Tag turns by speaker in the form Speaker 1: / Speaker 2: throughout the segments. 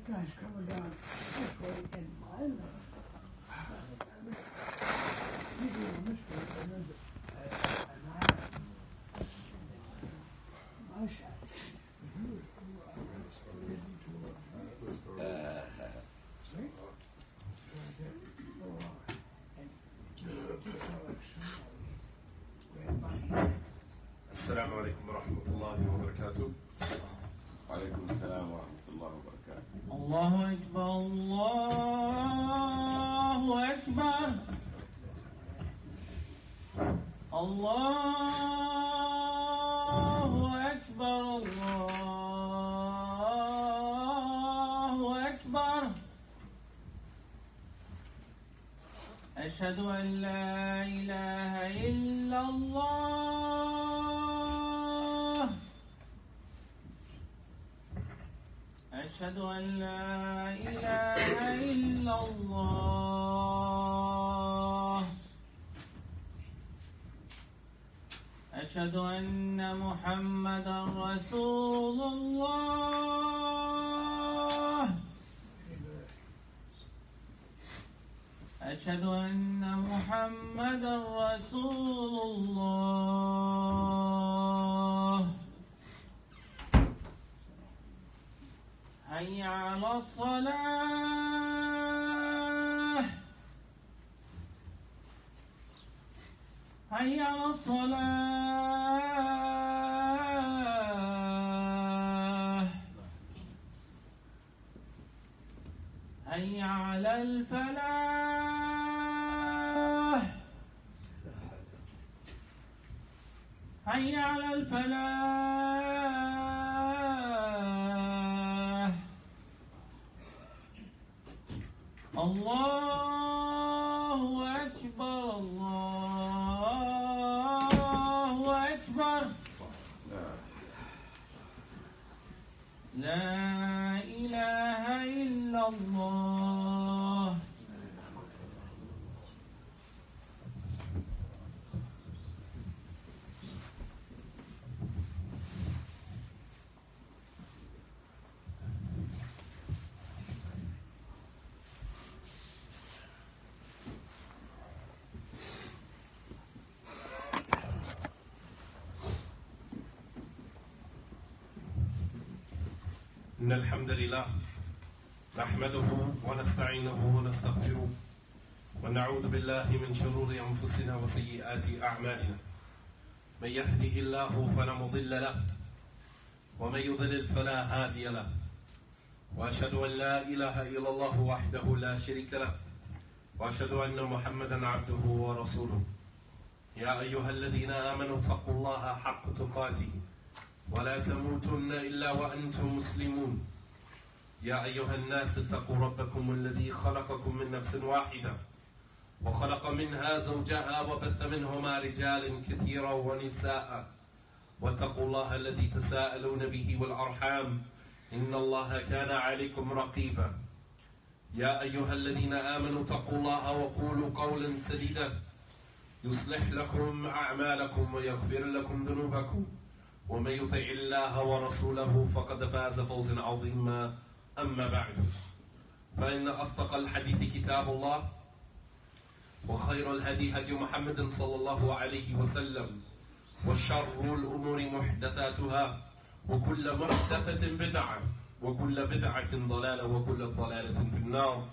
Speaker 1: guys coming down this way in my life. You go on this way, and then my side.
Speaker 2: السلام عليكم ورحمة الله وبركاته.
Speaker 3: وعليكم السلام ورحمة الله وبركاته.
Speaker 4: الله أكبر الله أكبر الله أكبر الله أكبر. أشهد أن لا إله إلا الله. أشهد أن لا إله إلا الله. أشهد أن محمدا رسول الله. أشهد أن محمدا رسول الله. حي على الصلاة. حي على الصلاة. حي على الفلاح. حي على الفلاح. الله أكبر الله أكبر. لا إله إلا الله.
Speaker 2: إن الحمد لله نحمده ونستعينه ونستغفره ونعوذ بالله من شرور أنفسنا وسيئات أعمالنا. من يهده الله فلا مضل له ومن يضلل فلا هادي له. وأشهد أن لا إله إلا الله وحده لا شريك له وأشهد أن محمدا عبده ورسوله. يا أيها الذين آمنوا اتقوا الله حق تقاته ولا تموتن إلا وأنتم مسلمون. يا أيها الناس اتقوا ربكم الذي خلقكم من نفس واحدة وخلق منها زوجها وبث منهما رجالا كثيرا ونساء واتقوا الله الذي تساءلون به والأرحام إن الله كان عليكم رقيبا. يا أيها الذين آمنوا اتقوا الله وقولوا قولا سديدا يصلح لكم أعمالكم ويغفر لكم ذنوبكم ومن يطع الله ورسوله فقد فاز فوزا عظيما. أما بعد فإن أصدق الحديث كتاب الله وخير الهدي هدي محمد صلى الله عليه وسلم وشر الأمور محدثاتها وكل محدثة بدعة وكل بدعة ضلالة وكل ضلالة في النار.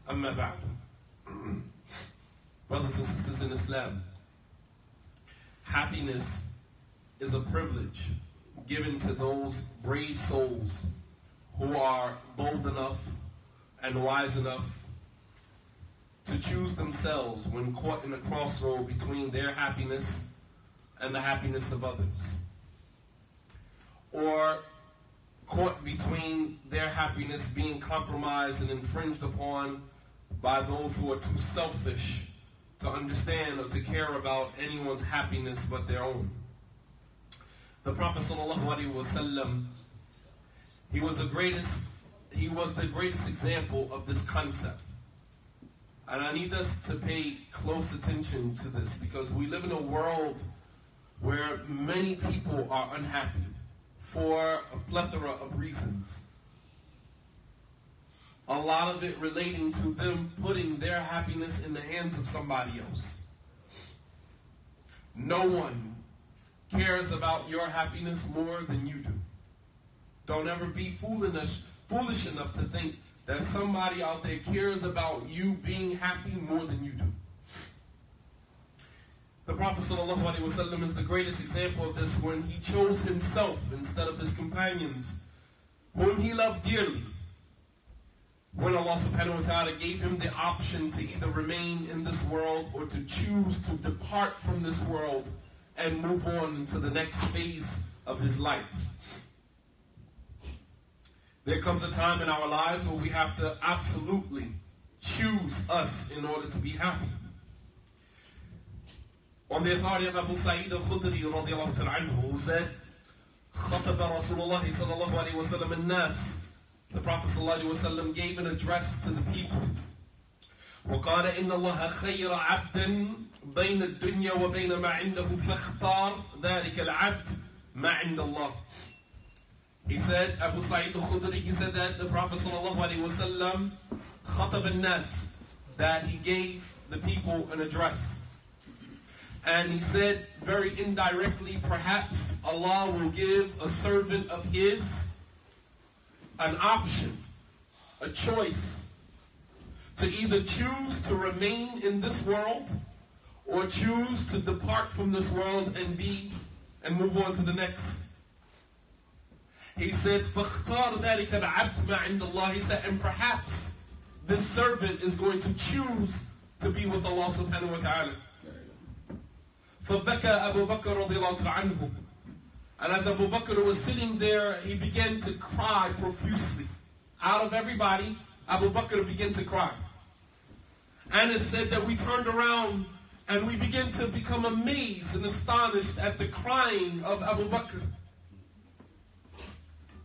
Speaker 2: أما بعد. Brothers and sisters in Islam, happiness is a privilege given to those brave souls who are bold enough and wise enough to choose themselves when caught in a crossroad between their happiness and the happiness of others, or caught between their happiness being compromised and infringed upon by those who are too selfish to understand or to care about anyone's happiness but their own. The Prophet ﷺ, he was the greatest example of this concept. And I need us to pay close attention to this because we live in a world where many people are unhappy for a plethora of reasons. lot of it relating to them putting their happiness in the hands of somebody else. No one cares about your happiness more than you do. Don't ever be foolish enough to think that somebody out there cares about you being happy more than you do. The Prophet ﷺ is the greatest example of this when he chose himself instead of his companions, whom he loved dearly. When Allah subhanahu wa ta'ala gave him the option to either remain in this world or to choose to depart from this world and move on into the next phase of his life. There comes a time in our lives where we have to absolutely choose us in order to be happy. On the authority of Abu Sa'id al-Khudri radiallahu ta'ala anhu, who said, خطب رسول الله صلى الله عليه وسلم الناس. The Prophet صلى الله عليه وسلم gave an address to the people. وقال إن الله خير عبدا بين الدنيا وبين ما عنده فاختار ذلك العبد ما عند الله. He said, Abu Sa'id al-Khudri, he said that the Prophet صلى الله عليه وسلم خطب الناس, that he gave the people an address. And he said very indirectly, perhaps Allah will give a servant of his an option, a choice, to either choose to remain in this world or choose to depart from this world and move on to the next. He said, فَاخْتَارَ ذَلِكَ الْعَبْدُ مَا عِنْدَ اللَّهِ. He said, and perhaps this servant is going to choose to be with Allah subhanahu wa ta'ala. فَبَكَى أَبُو بَكْرَ رَضِيَ اللَّهُ عَنْهُ. And as Abu Bakr was sitting there, he began to cry profusely. Out of everybody, Abu Bakr began to cry. And it said that we turned around and we began to become amazed and astonished at the crying of Abu Bakr.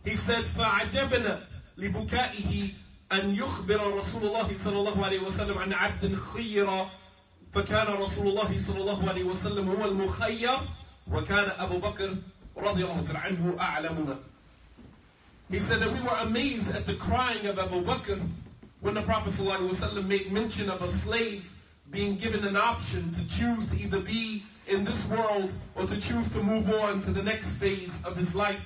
Speaker 2: He said, فَعَجَبْنَا لِبُكَائِهِ أَنْ يُخْبِرَ رَسُولُ اللَّهِ صَلَى اللَّهُ عَلَيْهِ وَسَلَّمْ عَنْ عَبْدٍ خِيِّرًا فكان رسول الله صلى الله عليه وسلم هو المخير وكان أبو بكر رضي الله عنه أعلمنا. He said that we were amazed at the crying of Abu Bakr when the Prophet صلى الله عليه وسلم made mention of a slave being given an option to choose to either be in this world or to choose to move on to the next phase of his life.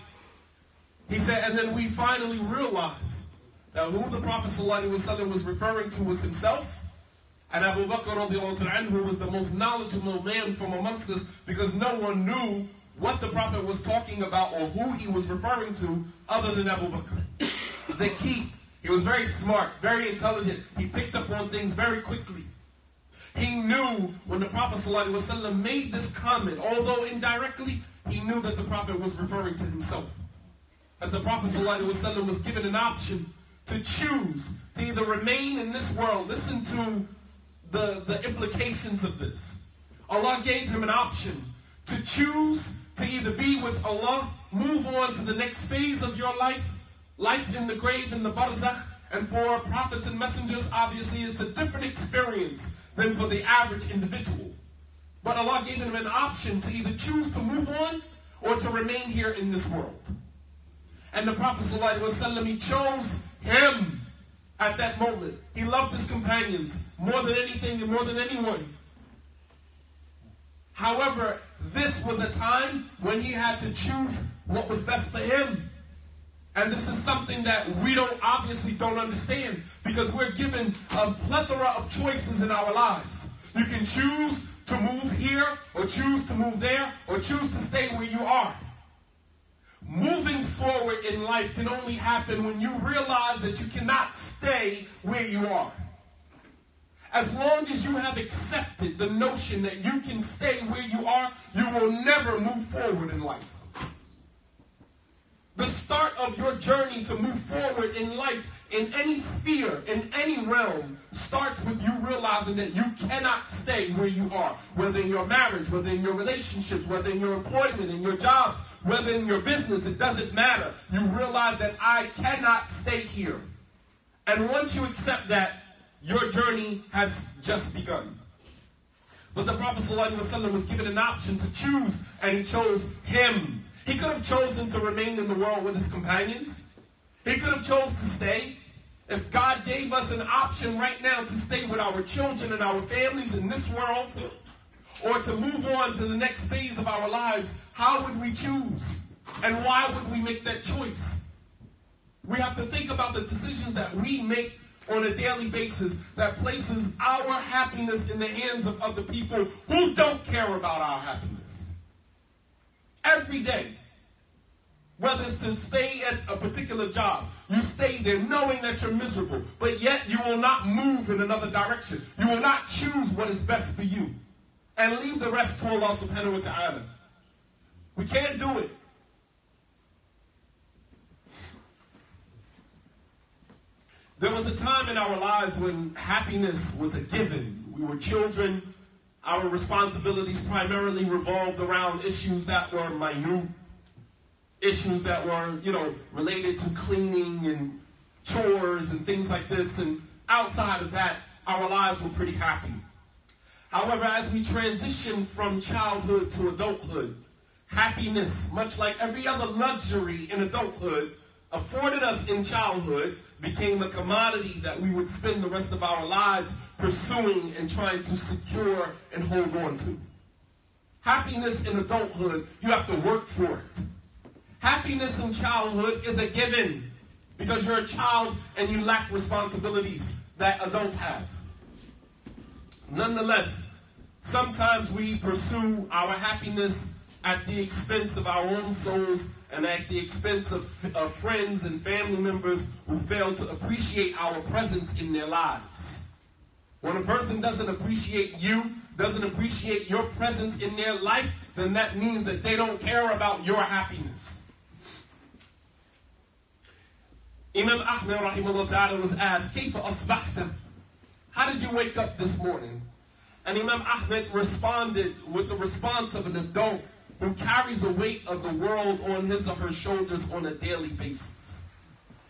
Speaker 2: He said, and then we finally realized that who the Prophet صلى الله عليه وسلم was referring to was himself. And Abu Bakr radiallahu anhu was the most knowledgeable man from amongst us, because no one knew what the Prophet was talking about or who he was referring to other than Abu Bakr. The key, he was very smart, very intelligent. He picked up on things very quickly. He knew when the Prophet ﷺ made this comment, although indirectly, he knew that the Prophet was referring to himself. That the Prophet ﷺ was given an option to choose to either remain in this world. Listen to the implications of this. Allah gave him an option to choose to either be with Allah, move on to the next phase of your life in the grave, in the barzakh. And for prophets and messengers, obviously, it's a different experience than for the average individual. But Allah gave him an option to either choose to move on or to remain here in this world. And the Prophet ﷺ, he chose him. At that moment, he loved his companions more than anything and more than anyone. However, this was a time when he had to choose what was best for him. And this is something that we obviously don't understand, because we're given a plethora of choices in our lives. You can choose to move here, or choose to move there, or choose to stay where you are. Moving forward in life can only happen when you realize that you cannot stay where you are. As long as you have accepted the notion that you can stay where you are, you will never move forward in life. The start of your journey to move forward in life, in any sphere, in any realm, starts with you realizing that you cannot stay where you are. Whether in your marriage, whether in your relationships, whether in your employment, in your jobs, whether in your business, it doesn't matter. You realize that I cannot stay here. And once you accept that, your journey has just begun. But the Prophet ﷺ was given an option to choose, and he chose him. He could have chosen to remain in the world with his companions. He could have chosen to stay. if God gave us an option right now to stay with our children and our families in this world, or to move on to the next phase of our lives, how would we choose? And why would we make that choice? We have to think about the decisions that we make on a daily basis that places our happiness in the hands of other people who don't care about our happiness. Every day. Whether it's to stay at a particular job, you stay there knowing that you're miserable, but yet you will not move in another direction. You will not choose what is best for you and leave the rest to Allah subhanahu wa ta'ala. We can't do it. There was a time in our lives when happiness was a given. We were children. Our responsibilities primarily revolved around issues that were minute. Issues that were, related to cleaning and chores and things like this. And outside of that, our lives were pretty happy. However, as we transitioned from childhood to adulthood, happiness, much like every other luxury in adulthood, afforded us in childhood, became a commodity that we would spend the rest of our lives pursuing and trying to secure and hold on to. Happiness in adulthood, you have to work for it. Happiness in childhood is a given because you're a child and you lack responsibilities that adults have. Nonetheless, sometimes we pursue our happiness at the expense of our own souls and at the expense of friends and family members who fail to appreciate our presence in their lives. When a person doesn't appreciate you, doesn't appreciate your presence in their life, then that means that they don't care about your happiness. Imam Ahmed rahimahullah ta'ala was asked, كيف أصبحت? How did you wake up this morning? And Imam Ahmed responded with the response of an adult who carries the weight of the world on his or her shoulders on a daily basis.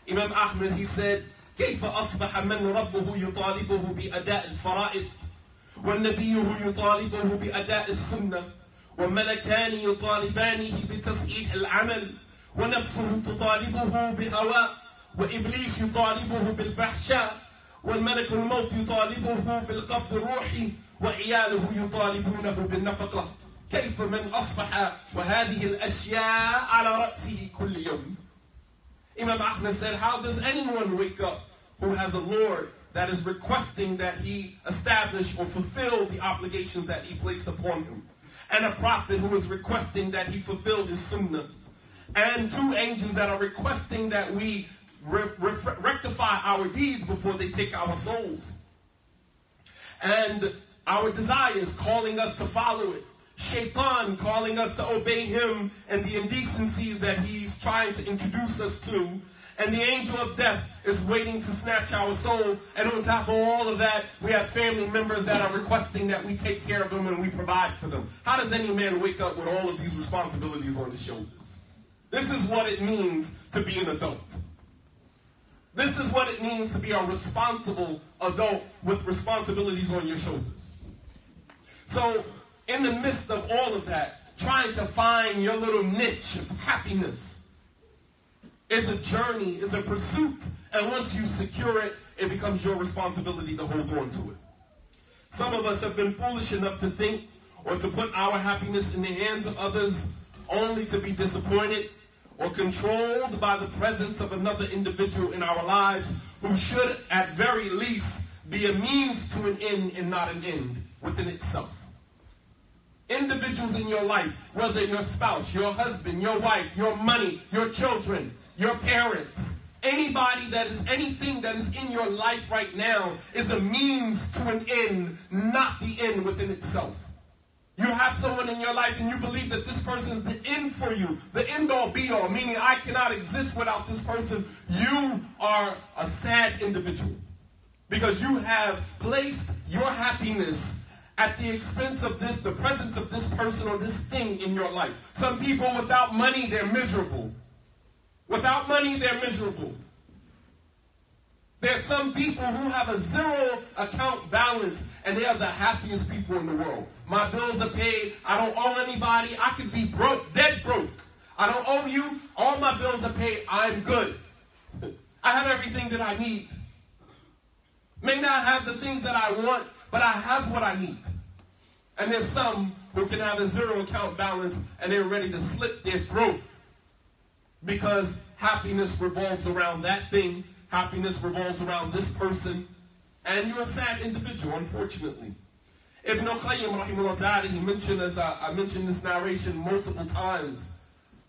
Speaker 2: Imam Ahmed, he said, كيف أصبح من ربه يطالبه بأداء الفرائض والنبيه يطالبه بأداء السنة وملكان يطالبانه بتصحيح العمل ونفسه تطالبه بهواء وإبليس يطالبه بالفحشاء والملك الموت يطالبه بالقبض الروحي وعياله يطالبونه بالنفقة كيف من أصبح وهذه الأشياء على رأسه كل يوم. Imam Ahmed said, how does anyone wake up who has a Lord that is requesting that he establish or fulfill the obligations that he placed upon him, and a prophet who is requesting that he fulfill his sunnah, and two angels that are requesting that we rectify our deeds before they take our souls, and our desires calling us to follow it, Shaitan calling us to obey him and the indecencies that he's trying to introduce us to, and the angel of death is waiting to snatch our soul, and on top of all of that, we have family members that are requesting that we take care of them and we provide for them. How does any man wake up with all of these responsibilities on his shoulders? This is what it means to be an adult. This is what it means to be a responsible adult with responsibilities on your shoulders. So, in the midst of all of that, trying to find your little niche of happiness is a journey, is a pursuit. And once you secure it, it becomes your responsibility to hold on to it. Some of us have been foolish enough to think or to put our happiness in the hands of others only to be disappointed or controlled by the presence of another individual in our lives who should, at very least, be a means to an end and not an end within itself. Individuals in your life, whether your spouse, your husband, your wife, your money, your children, your parents, anybody that is anything that is in your life right now is a means to an end, not the end within itself. You have someone in your life and you believe that this person is the end for you, the end all be all, meaning I cannot exist without this person. You are a sad individual because you have placed your happiness at the expense of the presence of this person or this thing in your life. Some people without money, they're miserable. Without money, they're miserable. There's some people who have a zero account balance and they are the happiest people in the world. My bills are paid. I don't owe anybody. I could be broke, dead broke. I don't owe you. All my bills are paid. I'm good. I have everything that I need. May not have the things that I want, but I have what I need. And there's some who can have a zero account balance and they're ready to slit their throat because happiness revolves around that thing. Happiness revolves around this person. And you're a sad individual, unfortunately. Ibn al-Qayyim, rahimahullah ta'ala, he mentioned, as I mentioned this narration multiple times,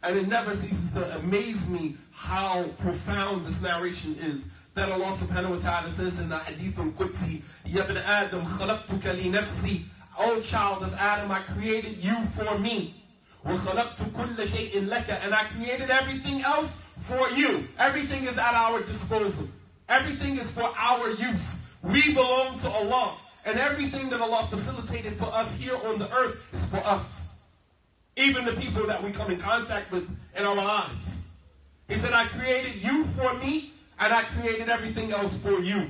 Speaker 2: and it never ceases to amaze me how profound this narration is, that Allah subhanahu wa ta'ala says in the Hadith al-Qudsi, Ya ibn Adam, khalaqtuka li nafsi, O child of Adam, I created you for me. وَخَلَقْتُ كُلَّ شَيْءٍ لَكَ, and I created everything else for you. Everything is at our disposal. Everything is for our use. We belong to Allah. And everything that Allah facilitated for us here on the earth is for us. Even the people that we come in contact with in our lives. He said, I created you for me, and I created everything else for you.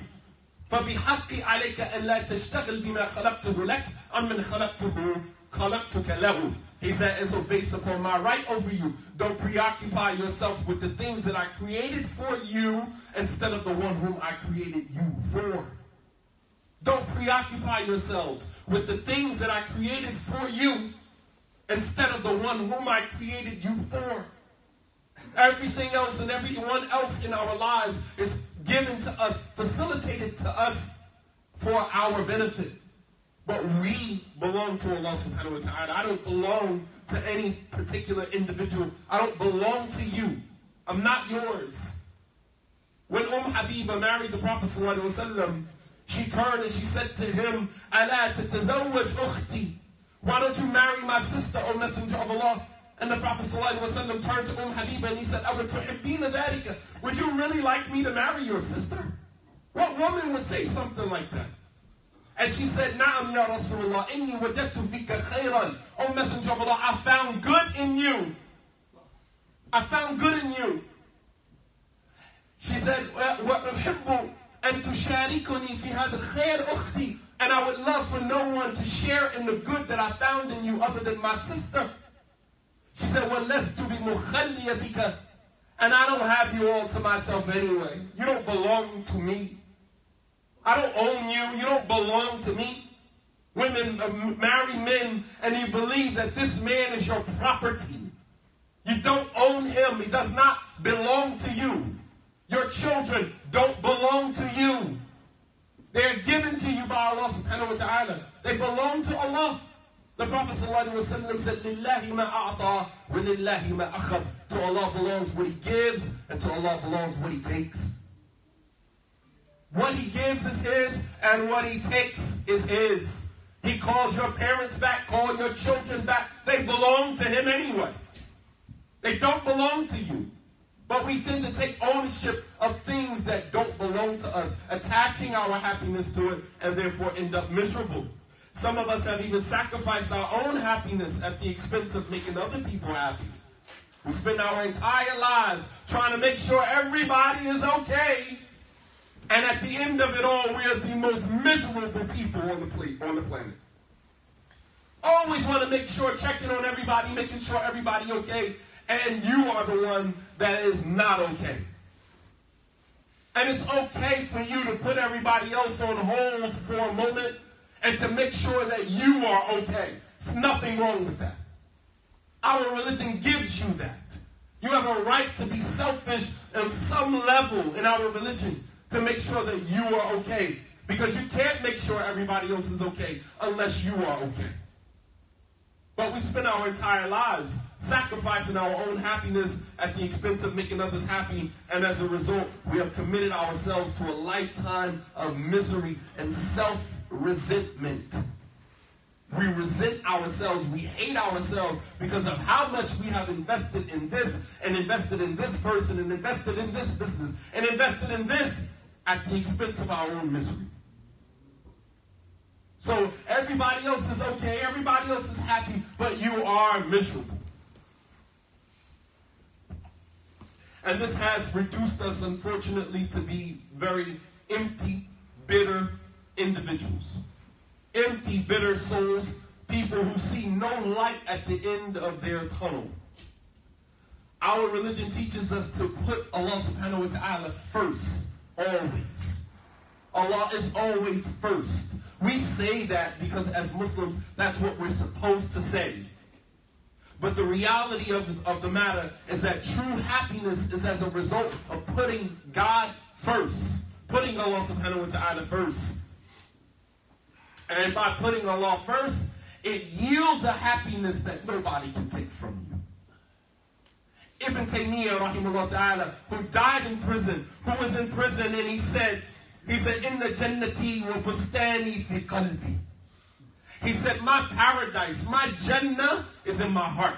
Speaker 2: فَبِحَقِّ عَلَيْكَ أَنْ لَا تَشْتَغِلْ بِمَا خَلَقْتُهُ لَكَ أَمَّنْ خَلَقْتُكَ لَهُ. He said, and so based upon my right over you, don't preoccupy yourself with the things that I created for you instead of the one whom I created you for. Don't preoccupy yourselves with the things that I created for you instead of the one whom I created you for. Everything else and everyone else in our lives is given to us, facilitated to us for our benefit. But we belong to Allah subhanahu wa ta'ala. I don't belong to any particular individual. I don't belong to you. I'm not yours. When Habiba married the Prophet sallallahu alaihi wasallam, she turned and she said to him, أَلَا تَتَزَوَّجْ أُخْتِي, why don't you marry my sister, O Messenger of Allah? And the Prophet ﷺ turned to Habiba and he said, أَوَتُحِبِّينَ ذَلِكَ, would you really like me to marry your sister? What woman would say something like that? And she said, نَعَمْ يَا رَسُولَ اللَّهِ إِنِّي وَجَدْتُ فِيكَ خَيْرًا, O Messenger of Allah, I found good in you. I found good in you. She said, وَأُحِبُّ أَن تُشَارِكُنِي فِي هَذَا الْخَيْرِ أُخْتِي, and I would love for no one to share in the good that I found in you other than my sister. She said, وَلَسْتُ بِمُخَلِّيَ بِكَ, and I don't have you all to myself anyway. You don't belong to me. I don't own you. You don't belong to me. Women marry men and you believe that this man is your property. You don't own him. He does not belong to you. Your children don't belong to you. They're given to you by Allah subhanahu wa ta'ala. They belong to Allah. The Prophet ﷺ said, لِلَّهِ مَا أَعْطَى وَلِلَّهِ مَا أَخَذْ. To Allah belongs what He gives, and to Allah belongs what He takes. What He gives is His, and what He takes is His. He calls your parents back, call your children back. They belong to Him anyway. They don't belong to you. But we tend to take ownership of things that don't belong to us, attaching our happiness to it, and therefore end up miserable. Some of us have even sacrificed our own happiness at the expense of making other people happy. We spend our entire lives trying to make sure everybody is okay. And at the end of it all, we are the most miserable people on the planet. Always want to make sure, checking on everybody, making sure everybody okay. And you are the one that is not okay. And it's okay for you to put everybody else on hold for a moment and to make sure that you are okay. There's nothing wrong with that. Our religion gives you that. You have a right to be selfish on some level in our religion to make sure that you are okay. Because you can't make sure everybody else is okay unless you are okay. But we spend our entire lives sacrificing our own happiness at the expense of making others happy. And as a result, we have committed ourselves to a lifetime of misery and self-resentment. We resent ourselves. We hate ourselves because of how much we have invested in this and invested in this person and invested in this business and invested in this at the expense of our own misery. So everybody else is okay, everybody else is happy, but you are miserable. And this has reduced us, unfortunately, to be very empty, bitter individuals. Empty, bitter souls, people who see no light at the end of their tunnel. Our religion teaches us to put Allah subhanahu wa ta'ala first, always. Allah is always first. We say that because as Muslims, that's what we're supposed to say. But the reality of the matter is that true happiness is as a result of putting God first. Putting Allah subhanahu wa ta'ala first. And by putting Allah first, it yields a happiness that nobody can take from you. Ibn Taymiyyah, rahimahullah ta'ala, who died in prison, who was in prison, and he said, Inna jannati wa bustani fi qalbi. He said, my paradise, my Jannah is in my heart.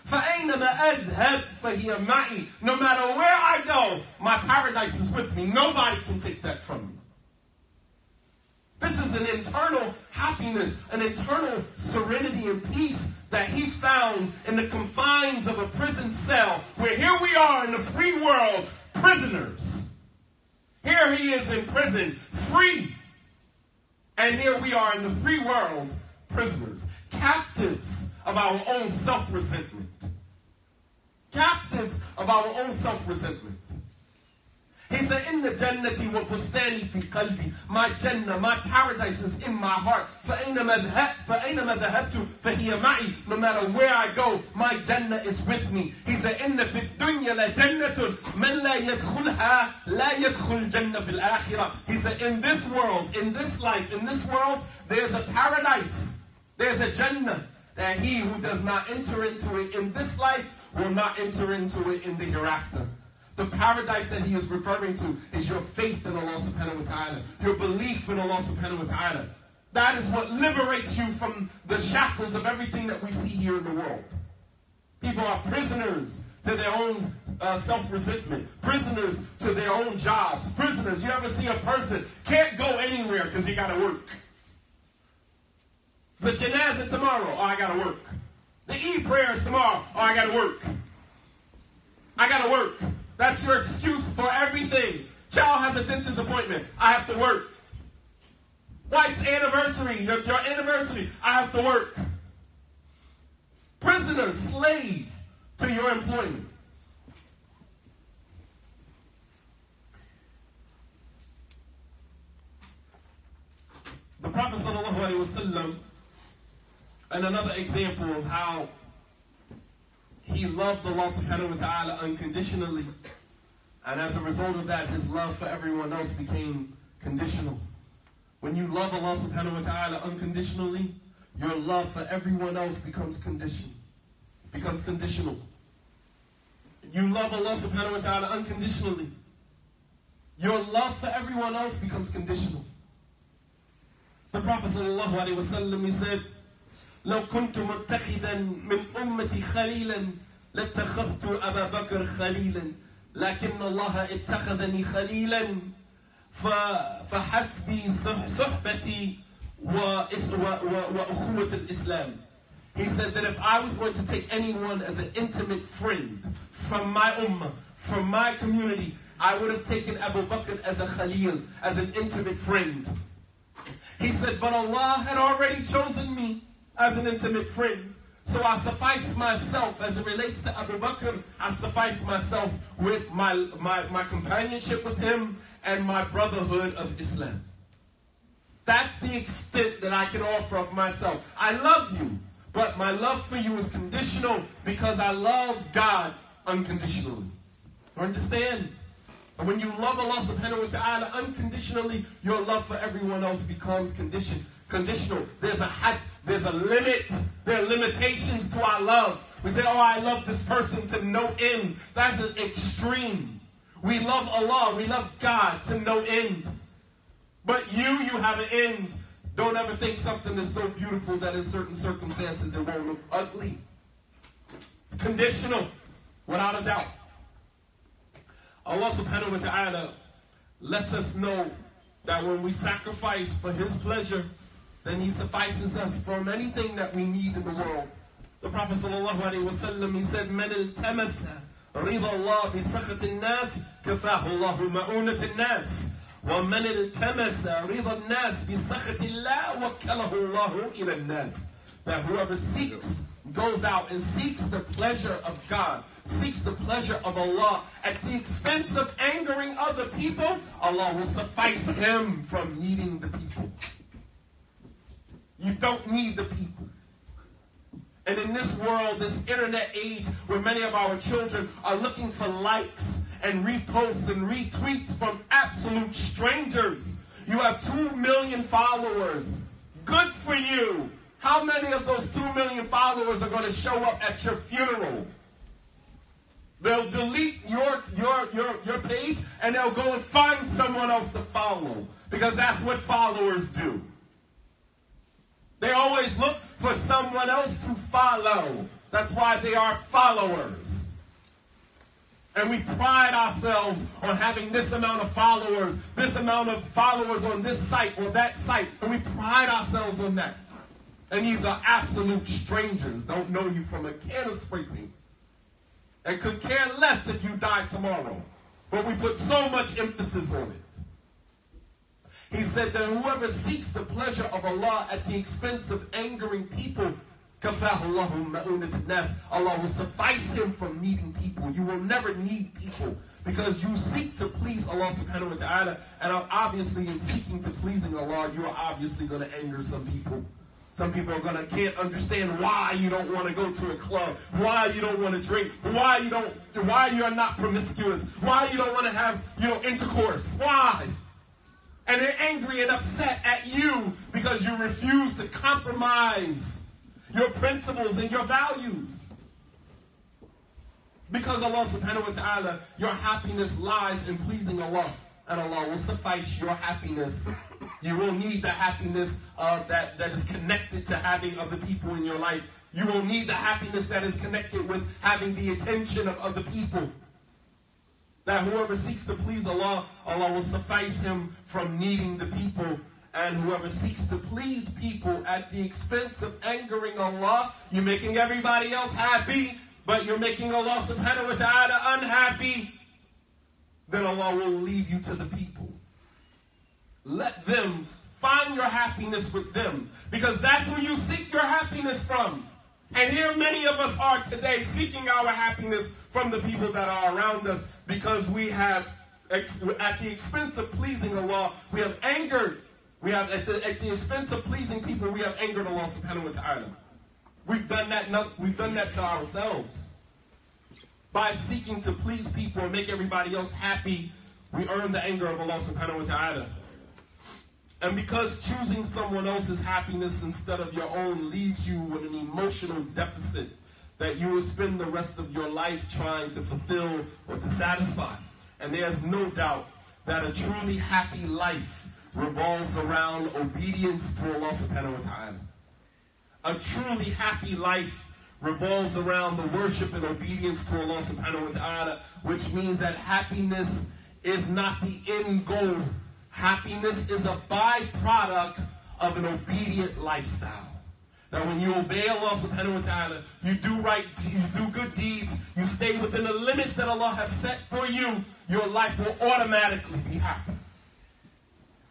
Speaker 2: فَأَيْنَمَا أَذْهَبْ فَهِيَ مَعِي. No matter where I go, my paradise is with me. Nobody can take that from me. This is an internal happiness, an internal serenity and peace that he found in the confines of a prison cell, where here we are in the free world, prisoners. Here he is in prison, free. And here we are in the free world, prisoners, captives of our own self-resentment. Captives of our own self-resentment. He said, Inna jannati wa bustani fi qalbi. My Jannah, my paradise is in my heart. فَأَيْنَمَا ذَهَبْتُ فَهِيَ مَعِي. No matter where I go, my Jannah is with me. He said, Inna fi dunya la jannatun man la yadkhulha la yadkhul jannah fil akhirah. He said, in this world, in this life, in this world, there's a paradise. There's a Jannah that he who does not enter into it in this life will not enter into it in the hereafter. The paradise that he is referring to is your faith in Allah subhanahu wa ta'ala. Your belief in Allah subhanahu wa ta'ala. That is what liberates you from the shackles of everything that we see here in the world. People are prisoners to their own self-resentment. Prisoners to their own jobs. Prisoners. You ever see a person can't go anywhere because he got to work. The janazah tomorrow. Oh, I got to work. The Eid prayers tomorrow. Oh, I got to work. I got to work. That's your excuse for everything. Child has a dentist appointment. I have to work. Wife's anniversary. Your anniversary. I have to work. Prisoner, slave to your employment. The Prophet sallallahu alaihi wasallam, and another example of how he loved Allah subhanahu wa ta'ala unconditionally. And as a result of that, his love for everyone else became conditional. When you love Allah subhanahu wa ta'ala unconditionally, your love for everyone else becomes conditional. You love Allah subhanahu wa ta'ala unconditionally. Your love for everyone else becomes conditional. The Prophet sallallahu alaihi wasallam, he said, لو كنت متخذا من أمتي خليلا لاتخذت أبا بكر خليلا لكن الله اتخذني خليلا فحسبي صحبتي وأخوة الإسلام. He said that if I was going to take anyone as an intimate friend from my ummah, from my community, I would have taken Abu Bakr as a khalil, as an intimate friend. He said, but Allah had already chosen me as an intimate friend. So I suffice myself, as it relates to Abu Bakr, I suffice myself with my companionship with him and my brotherhood of Islam. That's the extent that I can offer of myself. I love you, but my love for you is conditional because I love God unconditionally. You understand? And when you love Allah subhanahu wa ta'ala unconditionally, your love for everyone else becomes conditional. There's a had, there's a limit. There are limitations to our love. We say, oh, I love this person to no end. That's an extreme. We love Allah, we love God to no end. But you have an end. Don't ever think something is so beautiful that in certain circumstances it won't look ugly. It's conditional, without a doubt. Allah subhanahu wa ta'ala lets us know that when we sacrifice for His pleasure, then He suffices us from anything that we need in the world. The Prophet sallallahu alaihi wasallam, he said, "Man iltamasa rida Allah bi sakhat an-nas, kafahu Allah ma'unat an-nas, wa man iltamasa rida an-nas bi sakhat Allah, wakkalahu Allah ila an-nas." That whoever seeks, goes out and seeks the pleasure of God, seeks the pleasure of Allah at the expense of angering other people, Allah will suffice him from needing the people. You don't need the people. And in this world, this internet age, where many of our children are looking for likes and reposts and retweets from absolute strangers, you have 2 million followers. Good for you. How many of those 2 million followers are going to show up at your funeral? They'll delete your page and they'll go and find someone else to follow, because that's what followers do. They always look for someone else to follow. That's why they are followers. And we pride ourselves on having this amount of followers on this site or that site. And we pride ourselves on that. And these are absolute strangers. Don't know you from a can of spray paint. And could care less if you die tomorrow. But we put so much emphasis on it. He said that whoever seeks the pleasure of Allah at the expense of angering people, Allah will suffice him from needing people. You will never need people, because you seek to please Allah subhanahu wa ta'ala. And obviously in seeking to pleasing Allah, you are obviously going to anger some people. Some people can't understand why you don't want to go to a club, why you don't want to drink, why you're not promiscuous, why you don't want to have, intercourse. Why? And they're angry and upset at you because you refuse to compromise your principles and your values. Because Allah subhanahu wa ta'ala, your happiness lies in pleasing Allah. And Allah will suffice your happiness. You will need the happiness that is connected to having other people in your life. You will need the happiness that is connected with having the attention of other people. That whoever seeks to please Allah, Allah will suffice him from needing the people. And whoever seeks to please people at the expense of angering Allah, you're making everybody else happy, but you're making Allah subhanahu wa ta'ala unhappy, then Allah will leave you to the people. Let them find your happiness with them, because that's where you seek your happiness from. And here many of us are today seeking our happiness from the people that are around us, because we have, at the expense of pleasing Allah, we have angered. We have, at the expense of pleasing people, we have angered Allah subhanahu wa ta'ala. We've done that to ourselves. By seeking to please people and make everybody else happy, we earn the anger of Allah subhanahu wa ta'ala. And because choosing someone else's happiness instead of your own leaves you with an emotional deficit that you will spend the rest of your life trying to fulfill or to satisfy. And there's no doubt that a truly happy life revolves around obedience to Allah subhanahu wa ta'ala. A truly happy life revolves around the worship and obedience to Allah subhanahu wa ta'ala, which means that happiness is not the end goal. Happiness is a byproduct of an obedient lifestyle. Now when you obey Allah subhanahu wa ta'ala, you do right, you do good deeds, you stay within the limits that Allah has set for you, your life will automatically be happy.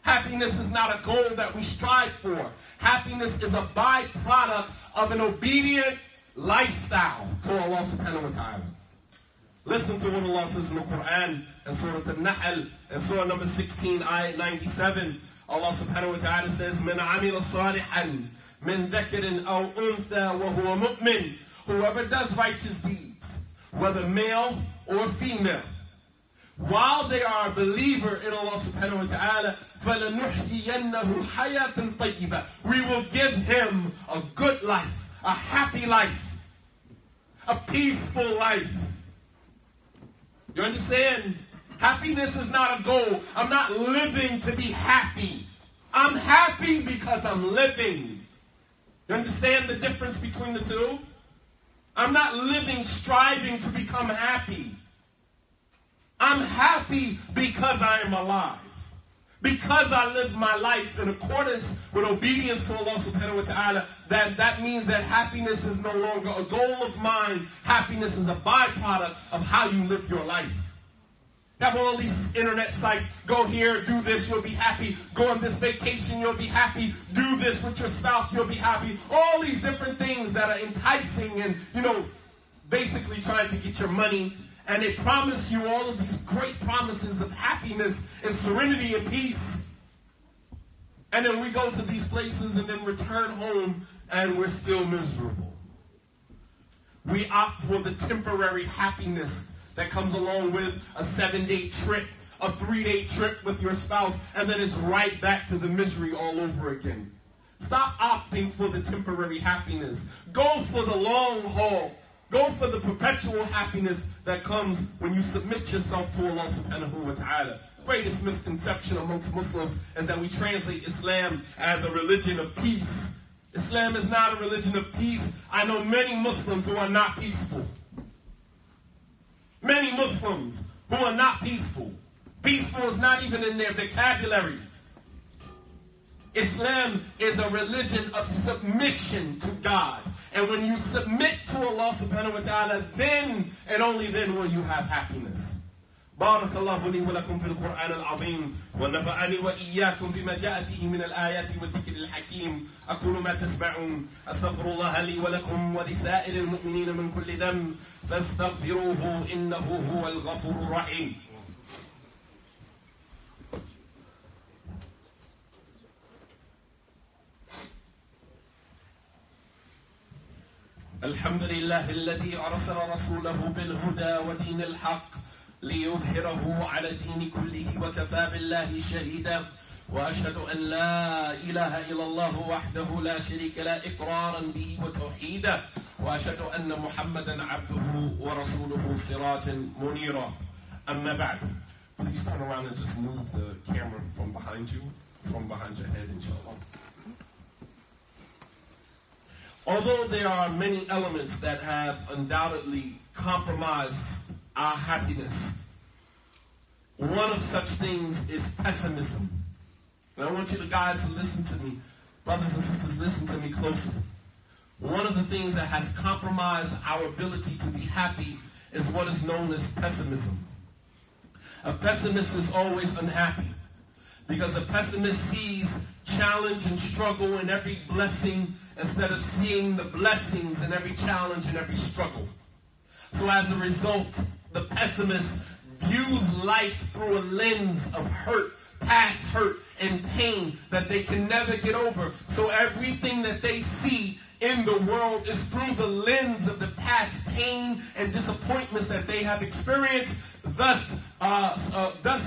Speaker 2: Happiness is not a goal that we strive for. Happiness is a byproduct of an obedient lifestyle to Allah subhanahu wa ta'ala. Listen to what Allah says in the Quran in Surah Al-Nahl, in Surah number 16, ayat 97. Allah subhanahu wa ta'ala says, مَنْ عَمِلَ صَالِحًا مِنْ ذَكَرٍ أَوْ أُنْثَى وَهُوَ مُؤْمِنٌ. Whoever does righteous deeds, whether male or female, while they are a believer in Allah subhanahu wa ta'ala, فَلَنُحْيِيَنَّهُ حَيَاةً طَيِّبَةً. We will give him a good life, a happy life, a peaceful life. You understand? Happiness is not a goal. I'm not living to be happy. I'm happy because I'm living. You understand the difference between the two? I'm not living striving to become happy. I'm happy because I am alive. Because I live my life in accordance with obedience to Allah subhanahu wa ta'ala, that means that happiness is no longer a goal of mine. Happiness is a byproduct of how you live your life. You have all these internet sites. Go here, do this, you'll be happy. Go on this vacation, you'll be happy. Do this with your spouse, you'll be happy. All these different things that are enticing and, basically trying to get your money, and they promise you all of these great promises of happiness and serenity and peace. And then we go to these places and then return home and we're still miserable. We opt for the temporary happiness that comes along with a 7-day trip, a 3-day trip with your spouse, and then it's right back to the misery all over again. Stop opting for the temporary happiness. Go for the long haul. Go for the perpetual happiness that comes when you submit yourself to Allah subhanahu wa ta'ala. Greatest misconception amongst Muslims is that we translate Islam as a religion of peace. Islam is not a religion of peace. I know many Muslims who are not peaceful. Many Muslims who are not peaceful. Peaceful is not even in their vocabulary. Islam is a religion of submission to God. And when you submit to Allah subhanahu wa ta'ala, then and only then will you have happiness. بارك الله لي ولكم في القرآن العظيم ونفعني وإياكم بما جاء فيه من الآيات والذكر الحكيم أقول ما تسمعون أستغفر الله لي ولكم ولسائر المؤمنين من كل ذنب فاستغفروه إنه هو الغفور الرحيم. الحمد لله الذي أرسل رسوله بالهدى ودين الحق ليظهره على الدين كله وكفى بالله شهيدا وأشهد أن لا إله إلا الله وحده لا شريك له إقرارا به وتوحيدا وأشهد أن محمدا عبده ورسوله سراجا منيرا أما بعد. Please turn around and just move the camera from behind you, from behind your head, inshallah. Although there are many elements that have undoubtedly compromised our happiness, one of such things is pessimism. And I want you guys to listen to me. Brothers and sisters, listen to me closely. One of the things that has compromised our ability to be happy is what is known as pessimism. A pessimist is always unhappy because a pessimist sees challenge and struggle in every blessing instead of seeing the blessings in every challenge and every struggle. So as a result, the pessimist views life through a lens of hurt, past hurt and pain that they can never get over. So everything that they see in the world is through the lens of the past pain and disappointments that they have experienced, thus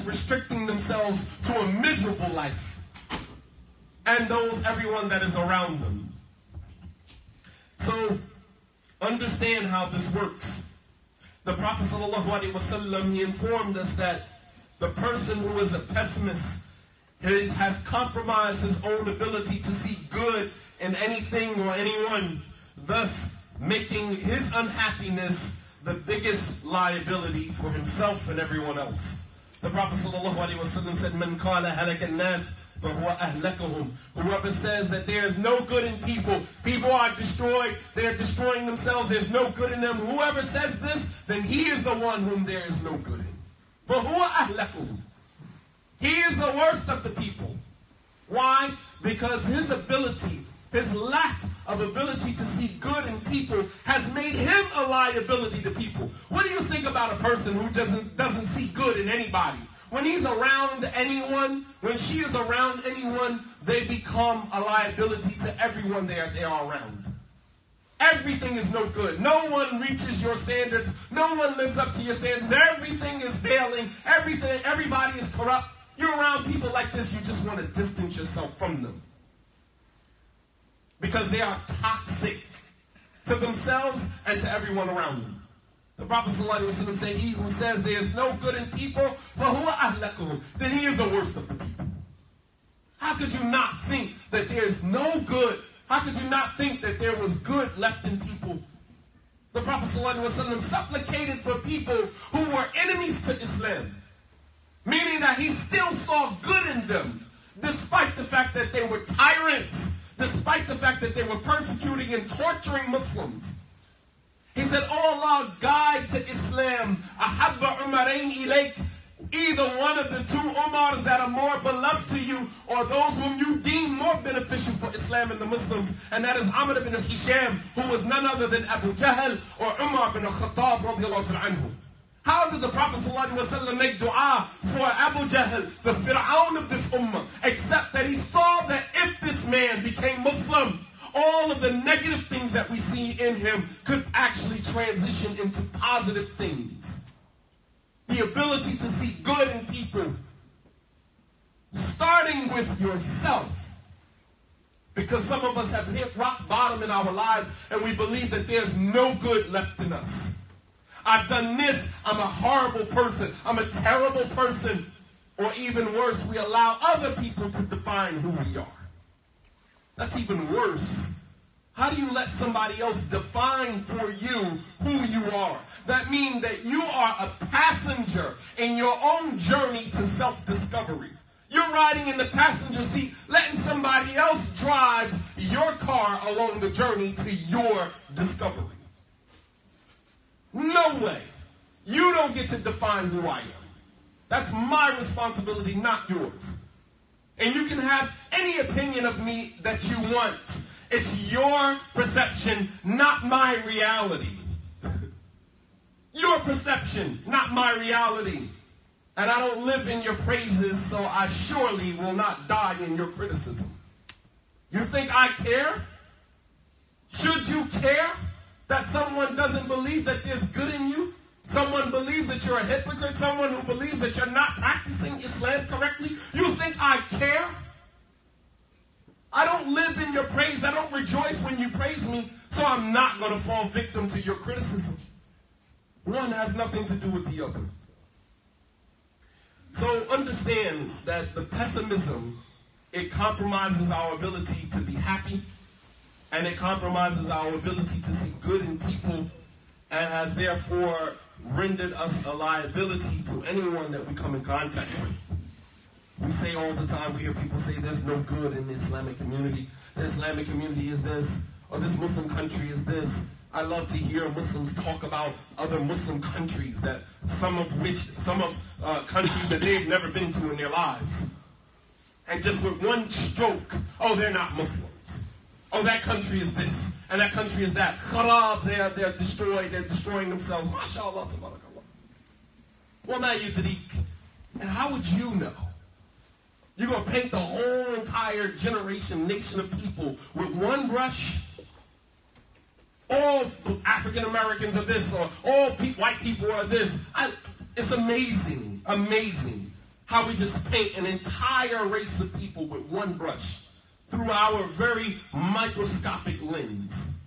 Speaker 2: restricting themselves to a miserable life and everyone that is around them. So understand how this works. The Prophet ﷺ, he informed us that the person who is a pessimist has compromised his own ability to see good in anything or anyone, thus making his unhappiness the biggest liability for himself and everyone else. The Prophet ﷺ said, "Man qala halaka an-nas fahuwa ahlakahum." Whoever says that there is no good in people, people are destroyed, they are destroying themselves, there's no good in them. Whoever says this, then he is the one whom there is no good in. Fahuwa ahlakahum. He is the worst of the people. Why? Because his ability, his lack of ability to see good in people has made him a liability to people. What do you think about a person who doesn't see good in anybody? When he's around anyone, when she is around anyone, they become a liability to everyone they are around. Everything is no good. No one reaches your standards. No one lives up to your standards. Everything is failing. Everybody is corrupt. You're around people like this, you just want to distance yourself from them. Because they are toxic to themselves and to everyone around them. The Prophet ﷺ said, "He who says there is no good in people, فَهُوَ أَهْلَكُهُمْ," then he is the worst of the people. How could you not think that there is no good? How could you not think that there was good left in people? The Prophet ﷺ supplicated for people who were enemies to Islam, meaning that he still saw good in them, despite the fact that they were tyrants, despite the fact that they were persecuting and torturing Muslims. He said, "Oh Allah, guide to Islam, ahabba umarain ilayk, either one of the two Umars that are more beloved to you, or those whom you deem more beneficial for Islam and the Muslims, and that is Amr ibn Hisham, who was none other than Abu Jahl, or Umar ibn Khattab radiallahu anhu. How did the Prophet ﷺ make dua for Abu Jahl, the Fir'aun of this ummah, except that he saw that if this man became Muslim, all of the negative things that we see in him could actually transition into positive things. The ability to see good in people, starting with yourself. Because some of us have hit rock bottom in our lives and we believe that there's no good left in us. I've done this, I'm a horrible person, I'm a terrible person. Or even worse, we allow other people to define who we are. That's even worse. How do you let somebody else define for you who you are? That means that you are a passenger in your own journey to self-discovery. You're riding in the passenger seat, letting somebody else drive your car along the journey to your discovery. No way. You don't get to define who I am. That's my responsibility, not yours. And you can have any opinion of me that you want. It's your perception, not my reality. Your perception, not my reality. And I don't live in your praises, so I surely will not die in your criticism. You think I care? Should you care that someone doesn't believe that there's good in you? Someone believes that you're a hypocrite? Someone who believes that you're not practicing Islam correctly? You think I care? I don't live in your praise. I don't rejoice when you praise me, so I'm not going to fall victim to your criticism. One has nothing to do with the other. So understand that the pessimism, it compromises our ability to be happy, and it compromises our ability to see good in people, and has therefore rendered us a liability to anyone that we come in contact with. We say all the time, we hear people say there's no good in the Islamic community. The Islamic community is this, or this Muslim country is this. I love to hear Muslims talk about other Muslim countries, that some of countries that they've never been to in their lives. And just with one stroke, oh, they're not Muslims. Oh, that country is this, and that country is that. Kharab, they're destroyed, they're destroying themselves. MashaAllah, tabarakallah. Wama yudrik. And how would you know? You're going to paint the whole entire generation, nation of people with one brush? All African Americans are this, or all white people are this. It's amazing, amazing how we just paint an entire race of people with one brush through our very microscopic lens.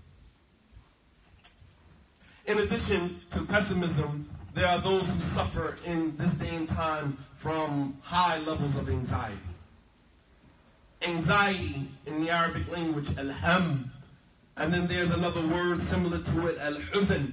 Speaker 2: In addition to pessimism, there are those who suffer in this day and time from high levels of anxiety. Anxiety in the Arabic language, al-ham. And then there's another word similar to it, al-huzn,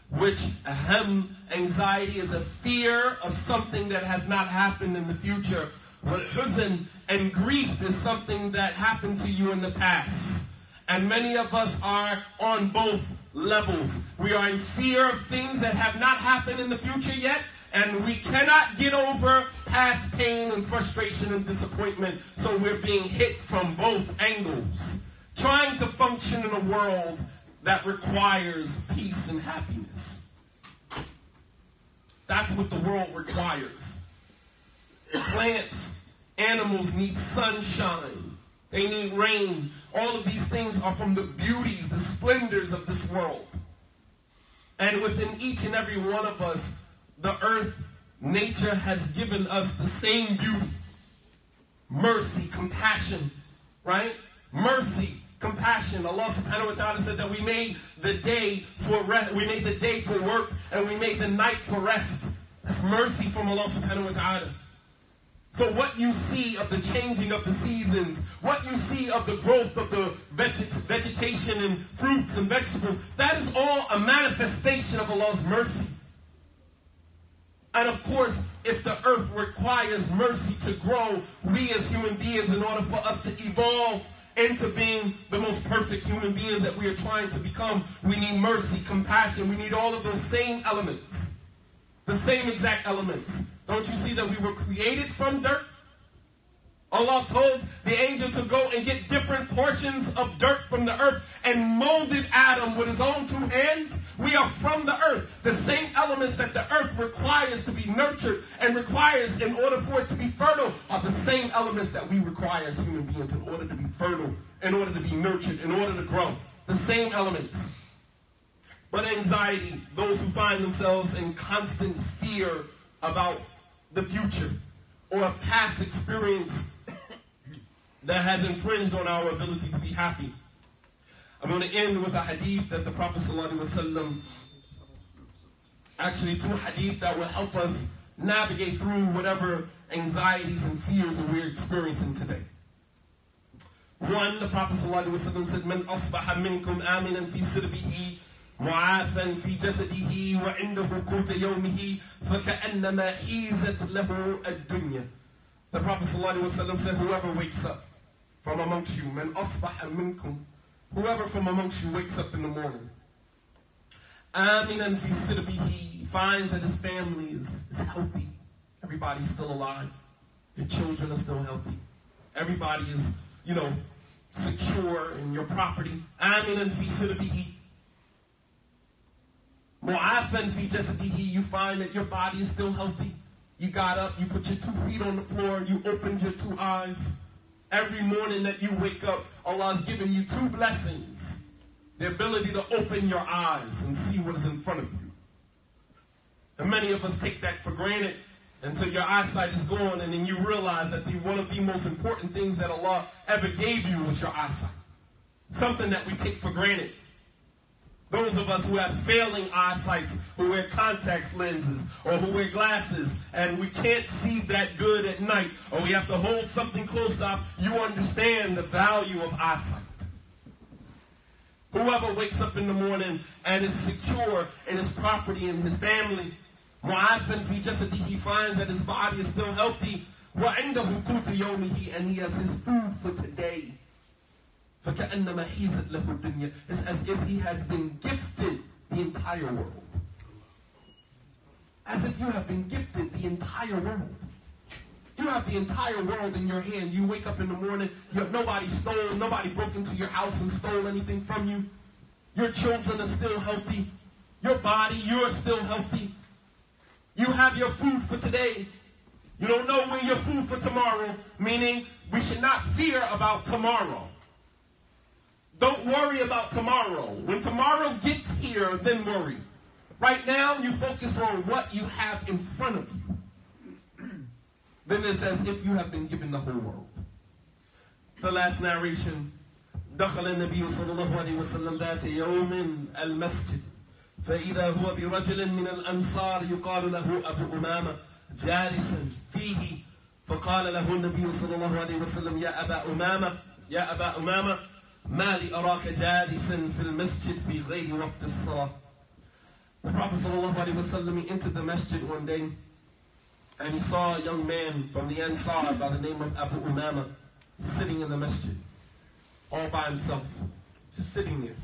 Speaker 2: which anxiety is a fear of something that has not happened in the future. Huzn and grief is something that happened to you in the past. And many of us are on both levels. We are in fear of things that have not happened in the future yet, and we cannot get over past pain and frustration and disappointment, so we're being hit from both angles, trying to function in a world that requires peace and happiness. That's what the world requires. Plants, animals need sunshine. They need rain. All of these things are from the beauties, the splendors of this world. And within each and every one of us, the earth, nature has given us the same beauty. Mercy, compassion, right? Mercy, compassion. Allah subhanahu wa ta'ala said that we made the day for rest, we made the day for work, and we made the night for rest. That's mercy from Allah subhanahu wa ta'ala. So what you see of the changing of the seasons, what you see of the growth of the vegetation and fruits and vegetables, that is all a manifestation of Allah's mercy. And of course, if the earth requires mercy to grow, we as human beings, in order for us to evolve into being the most perfect human beings that we are trying to become, we need mercy, compassion. We need all of those same elements, the same exact elements. Don't you see that we were created from dirt? Allah told the angel to go and get different portions of dirt from the earth and molded Adam with his own 2 hands. We are from the earth. The same elements that the earth requires to be nurtured and requires in order for it to be fertile are the same elements that we require as human beings in order to be fertile, in order to be nurtured, in order to grow. The same elements. But anxiety, those who find themselves in constant fear about the future or a past experience that has infringed on our ability to be happy. I'm going to end with a hadith that the Prophet ﷺ, actually 2 hadith that will help us navigate through whatever anxieties and fears that we're experiencing today. One, the Prophet ﷺ said, "Man asbaha minkum aminan fi sirbihi, mu'afan fi jasadihi, wa indahu quta yawmihi, faka'annama hizat lahu ad-dunya." The Prophet ﷺ said, whoever wakes up from amongst you, man asbaha minkum, whoever from amongst you wakes up in the morning, aminan fi sirbihi, finds that his family is healthy. Everybody's still alive. Your children are still healthy. Everybody is, secure in your property. Aminan fi sirbihi. Mu'afan fi jasadihi, you find that your body is still healthy. You got up, you put your 2 feet on the floor, you opened your 2 eyes. Every morning that you wake up, Allah has given you 2 blessings. The ability to open your eyes and see what is in front of you. And many of us take that for granted until your eyesight is gone, and then you realize that one of the most important things that Allah ever gave you was your eyesight. Something that we take for granted. Those of us who have failing eyesights, who wear contact lenses, or who wear glasses, and we can't see that good at night, or we have to hold something close up, you understand the value of eyesight. Whoever wakes up in the morning and is secure in his property and his family, mu'afan fi jasadihi, he finds that his body is still healthy, wa indahu quta yawmihi, and he has his food for today. فَكَأَنَّمَا حِيزَتْ لَهُ الدُّنْيَا. It's as if he has been gifted the entire world. As if you have been gifted the entire world. You have the entire world in your hand. You wake up in the morning, nobody broke into your house and stole anything from you. Your children are still healthy. Your body, you're still healthy. You have your food for today. You don't know when your food for tomorrow, meaning we should not fear about tomorrow. Don't worry about tomorrow. When tomorrow gets here, then worry. Right now, you focus on what you have in front of you. Then it's as if you have been given the whole world. The last narration. دخل النبي صلى الله عليه وسلم ذات يوم المسجد فإذا هو برجل من الأنصار يقال له أبو أمامة جالسا فيه فقال له النبي صلى الله عليه وسلم يا أبا أمامة ما لي أراك جالسا في المسجد في غير وقت الصلاة. The Prophet sallallahu alaihi wasallam, he entered the masjid one day and he saw a young man from the Ansar by the name of Abu Umama sitting in the masjid all by himself, just sitting there.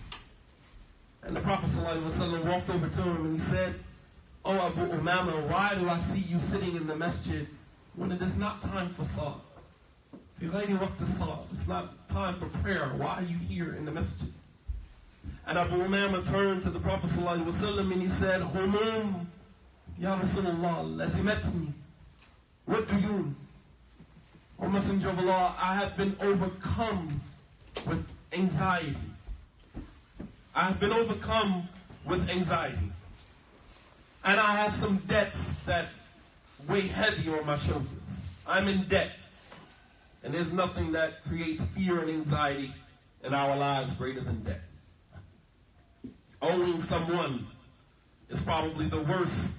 Speaker 2: And the Prophet sallallahu alaihi wasallam walked over to him and he said, "Oh Abu Umama, why do I see you sitting in the masjid when it is not time for salah? It's not time for prayer. Why are you here in the masjid?" And Abu Umama turned to the Prophet ﷺ and he said, "Humum, Ya Rasulullah, lazimatni. What do you? O Messenger of Allah, I have been overcome with anxiety. I have been overcome with anxiety. And I have some debts that weigh heavy on my shoulders. I'm in debt. And there's nothing that creates fear and anxiety in our lives greater than debt. Owing someone is probably the worst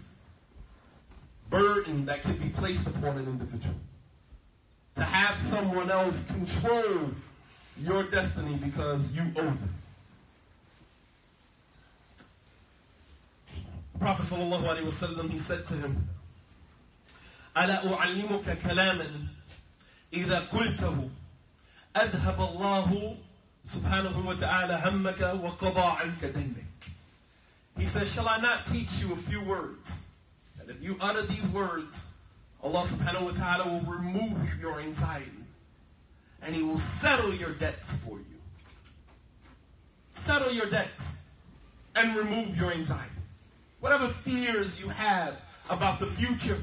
Speaker 2: burden that can be placed upon an individual. To have someone else control your destiny because you owe them. The Prophet ﷺ, he said to him, أَلَا أُعَلِّمُكَ كَلَامًا إِذَا قُلْتَهُ أَذْهَبَ اللَّهُ سبحانه وتعالى هَمَّكَ وَقَضَى عَنْكَ دَيْنَكَ. He says, shall I not teach you a few words? And if you utter these words, Allah subhanahu wa ta'ala will remove your anxiety. And He will settle your debts for you. Settle your debts and remove your anxiety. Whatever fears you have about the future,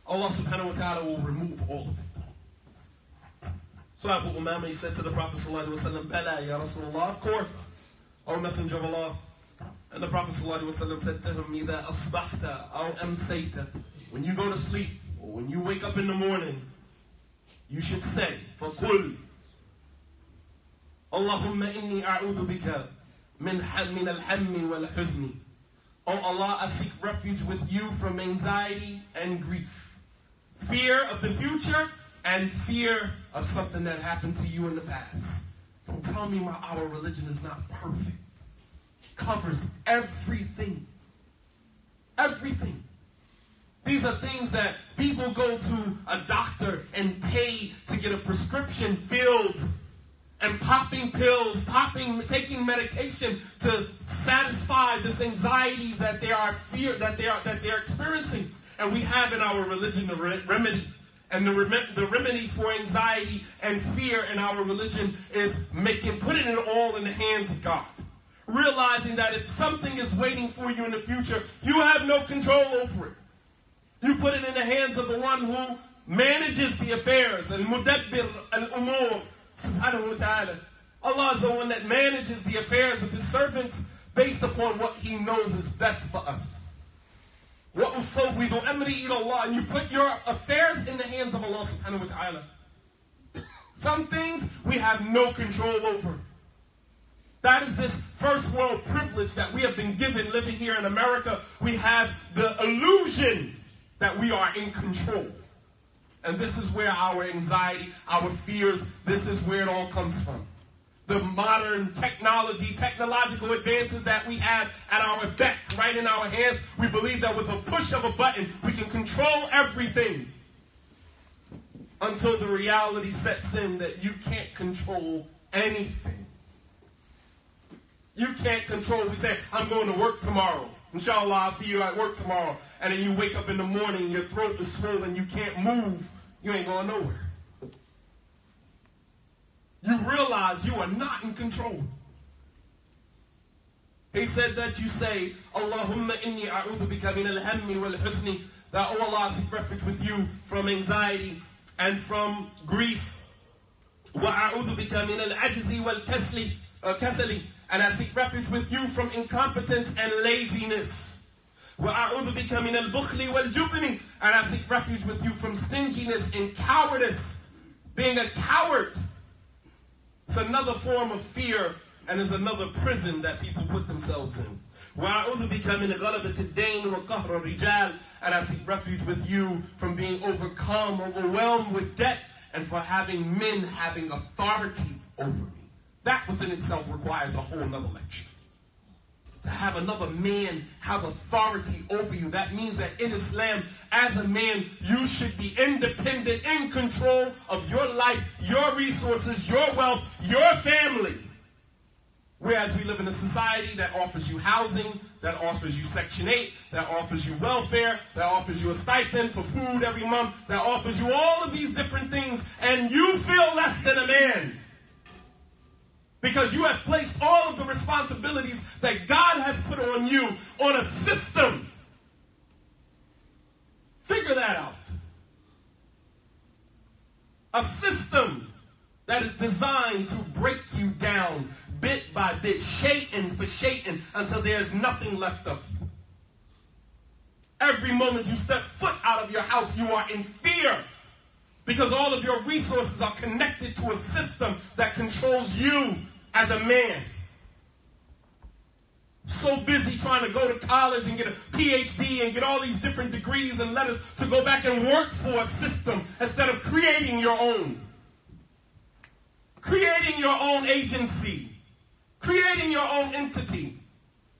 Speaker 2: Allah subhanahu wa ta'ala will remove all of it. So Abu Umama, he said to the Prophet sallallahu alaihi wasallam, Bala ya Rasulullah, of course, O Messenger of Allah. And the Prophet sallallahu alaihi wasallam said to him, Ida asbahta aw amsayta, when you go to sleep or when you wake up in the morning, you should say, فَقُلْ Allahumma inni a'udhu bika min al-hammi wal-huzni. Oh Allah, I seek refuge with you from anxiety and grief. Fear of the future and fear of something that happened to you in the past. Don't tell me our religion is not perfect. It covers everything. Everything. These are things that people go to a doctor and pay to get a prescription filled, and popping pills, taking medication to satisfy this anxieties that they are experiencing. And we have in our religion the remedy. And the remedy for anxiety and fear in our religion is putting it all in the hands of God. Realizing that if something is waiting for you in the future, you have no control over it. You put it in the hands of the one who manages the affairs, al-mudabbir al-umur, subhanahu wa ta'ala. Allah is the one that manages the affairs of His servants based upon what He knows is best for us. وَأُفَوِّضُ أَمْرِي إِلَى اللَّهِ. And you put your affairs in the hands of Allah subhanahu wa ta'ala. Some things we have no control over. That is this first world privilege that we have been given living here in America. We have the illusion that we are in control. And this is where our anxiety, our fears, this is where it all comes from. The modern technological advances that we have at our beck, right in our hands. We believe that with a push of a button, we can control everything. Until the reality sets in that you can't control anything. You can't control. We say, I'm going to work tomorrow. Inshallah, I'll see you at work tomorrow. And then you wake up in the morning, your throat is swollen, you can't move. You ain't going nowhere. You realize you are not in control. He said that you say, Allahumma inni a'udhu bika min al-hammi wal-huzni, that, oh Allah, I seek refuge with you from anxiety and from grief. Wa a'udhu bika min al-ajzi wal-kasali, and I seek refuge with you from incompetence and laziness. وَأَعُوذُ بِكَ مِنَ الْبُخْلِ وَالْجُبْنِ, and I seek refuge with you from stinginess and cowardice. Being a coward. It's another form of fear, and it's another prison that people put themselves in. وَأَعُوذُ بِكَ مِنَ غَلَبَةِ الدَّيْنِ وَقَهْرِ الرِّجَالِ, and I seek refuge with you from being overwhelmed with debt, and for having men having authority over me. That within itself requires a whole nother lecture. To have another man have authority over you, that means that in Islam, as a man, you should be independent, in control of your life, your resources, your wealth, your family. Whereas we live in a society that offers you housing, that offers you Section 8, that offers you welfare, that offers you a stipend for food every month, that offers you all of these different things, and you feel less than a man. Because you have placed all of the responsibilities that God has put on you on a system. Figure that out. A system that is designed to break you down bit by bit, shay'in for shay'in, until there's nothing left of you. Every moment you step foot out of your house, you are in fear. Because all of your resources are connected to a system that controls you as a man. So busy trying to go to college and get a PhD and get all these different degrees and letters to go back and work for a system instead of creating your own. Creating your own agency. Creating your own entity.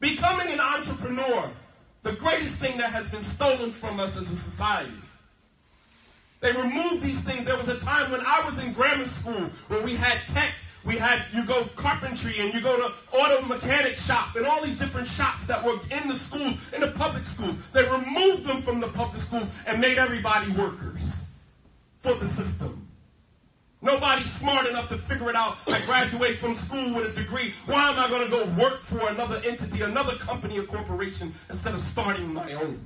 Speaker 2: Becoming an entrepreneur. The greatest thing that has been stolen from us as a society. They removed these things. There was a time when I was in grammar school where we had tech, You go carpentry and you go to auto mechanic shop and all these different shops that were in the schools, in the public schools. They removed them from the public schools and made everybody workers for the system. Nobody's smart enough to figure it out. I graduate from school with a degree. Why am I going to go work for another entity, another company or corporation instead of starting my own?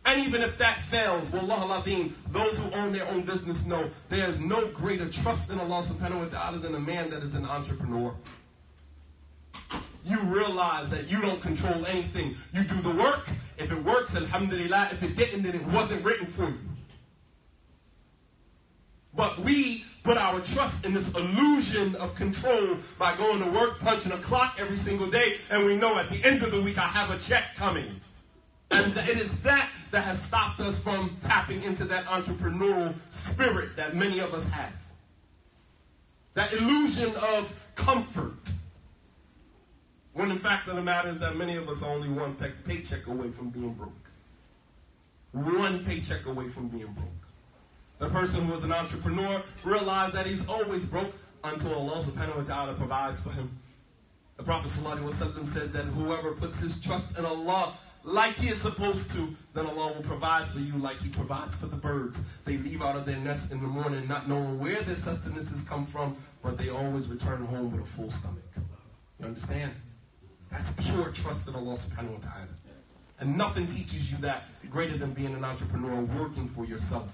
Speaker 2: And even if that fails, wallah al-azim, those who own their own business know there's no greater trust in Allah subhanahu wa ta'ala than a man that is an entrepreneur. You realize that you don't control anything. You do the work. If it works, alhamdulillah. If it didn't, then it wasn't written for you. But we put our trust in this illusion of control by going to work, punching a clock every single day, and we know at the end of the week I have a check coming. And it is that has stopped us from tapping into that entrepreneurial spirit that many of us have. That illusion of comfort. When in fact of the matter is that many of us are only one paycheck away from being broke. One paycheck away from being broke. The person who is an entrepreneur realizes that he's always broke until Allah subhanahu wa ta'ala provides for him. The Prophet sallallahu alaihi wasallam said that whoever puts his trust in Allah like he is supposed to, then Allah will provide for you like he provides for the birds. They leave out of their nest in the morning not knowing where their sustenances come from, but they always return home with a full stomach. You understand? That's pure trust in Allah subhanahu wa ta'ala. And nothing teaches you that greater than being an entrepreneur working for yourself.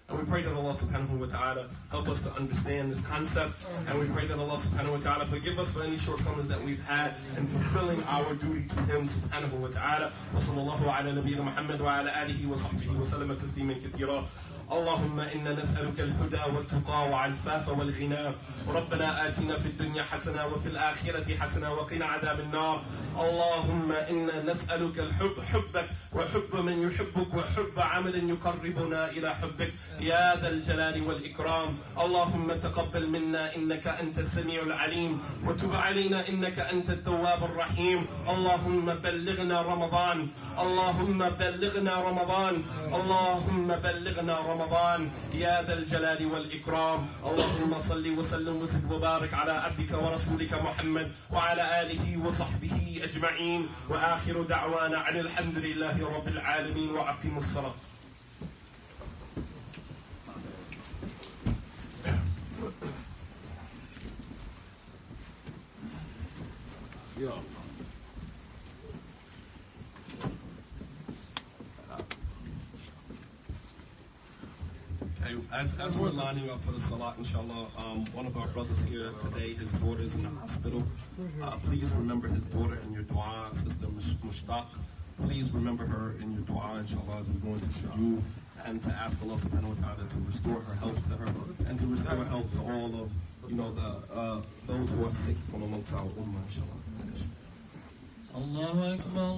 Speaker 2: And we pray that Allah subhanahu wa ta'ala help us to understand this concept. And we pray that Allah subhanahu wa ta'ala forgive us for any shortcomings that we've had in fulfilling our duty to Him subhanahu wa ta'ala. Wa sallallahu ala nabiyyina Muhammad wa ala alihi wa sahbihi wa sallam tasliman kathira. اللهم إنا نسألك الهدى والتقى والعفاف والغنى ربنا آتنا في الدنيا حسنة وفي الآخرة حسنة وقنا عذاب النار اللهم إنا نسألك حبك وحب من يحبك وحب عمل يقربنا إلى حبك يا ذا الجلال والإكرام اللهم تقبل منا إنك أنت السميع العليم وتب علينا إنك أنت التواب الرحيم اللهم بلغنا رمضان اللهم بلغنا رمضان اللهم بلغنا رمضان يا ذا الجلال والإكرام اللهم صل وسلم وزد وبارك على عبدك ورسولك محمد وعلى آله وصحبه أجمعين وآخر دعوانا عن الحمد لله رب العالمين وأقيموا الصلاة. As we're lining up for the salat, inshallah, one of our brothers here today, his daughter is in the hospital. Please remember his daughter in your dua, Sister Mushtaq. Please remember her in your dua, inshallah, as we go into sujood, and to ask Allah subhanahu wa ta'ala to restore her health to her, and to restore health to all of, those who are sick from amongst our ummah, inshallah.
Speaker 4: Allahu Akbar.